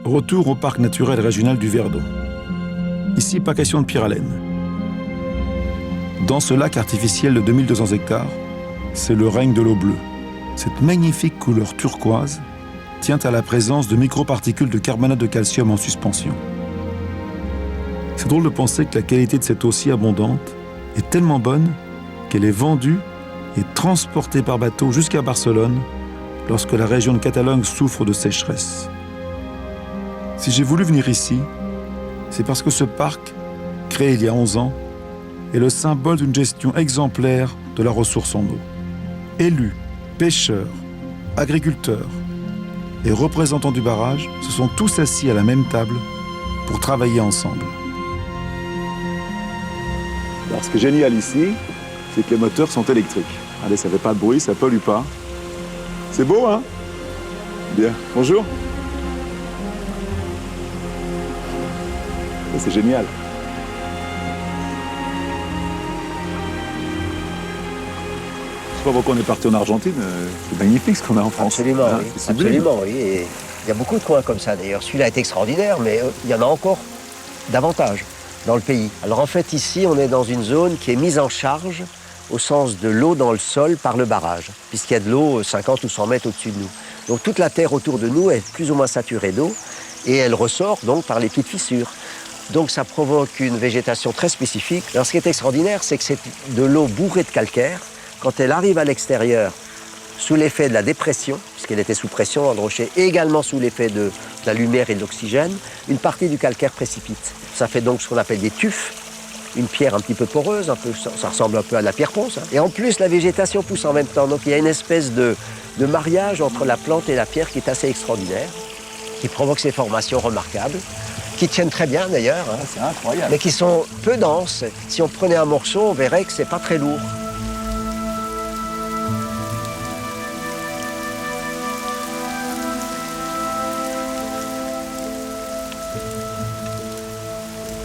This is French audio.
Retour au parc naturel régional du Verdon. Ici, pas question de pyralène. Dans ce lac artificiel de 2200 hectares, c'est le règne de l'eau bleue. Cette magnifique couleur turquoise tient à la présence de microparticules de carbonate de calcium en suspension. C'est drôle de penser que la qualité de cette eau si abondante est tellement bonne qu'elle est vendue et transportée par bateau jusqu'à Barcelone lorsque la région de Catalogne souffre de sécheresse. Si j'ai voulu venir ici, c'est parce que ce parc, créé il y a 11 ans, est le symbole d'une gestion exemplaire de la ressource en eau. Élus, pêcheurs, agriculteurs et représentants du barrage se sont tous assis à la même table pour travailler ensemble. Alors, ce qui est génial ici, c'est que les moteurs sont électriques. Allez, ça ne fait pas de bruit, ça ne pollue pas. C'est beau, hein? Bien. Bonjour. C'est génial. Je sais pas pourquoi on est parti en Argentine. C'est magnifique ce qu'on a en France. Absolument, hein, oui. Absolument, oui. Et il y a beaucoup de coins comme ça d'ailleurs. Celui-là est extraordinaire, mais il y en a encore davantage dans le pays. Alors en fait, ici, on est dans une zone qui est mise en charge au sens de l'eau dans le sol par le barrage, puisqu'il y a de l'eau 50 ou 100 mètres au-dessus de nous. Donc toute la terre autour de nous est plus ou moins saturée d'eau et elle ressort donc par les petites fissures. Donc ça provoque une végétation très spécifique. Alors ce qui est extraordinaire, c'est que c'est de l'eau bourrée de calcaire. Quand elle arrive à l'extérieur, sous l'effet de la dépression, puisqu'elle était sous pression dans le rocher, et également sous l'effet de la lumière et de l'oxygène, une partie du calcaire précipite. Ça fait donc ce qu'on appelle des tufs, une pierre un petit peu poreuse, ça ressemble un peu à de la pierre ponce. Et en plus, la végétation pousse en même temps. Donc il y a une espèce de mariage entre la plante et la pierre qui est assez extraordinaire, qui provoque ces formations remarquables, qui tiennent très bien d'ailleurs, hein, c'est incroyable. mais qui sont peu denses. Si on prenait un morceau, on verrait que c'est pas très lourd.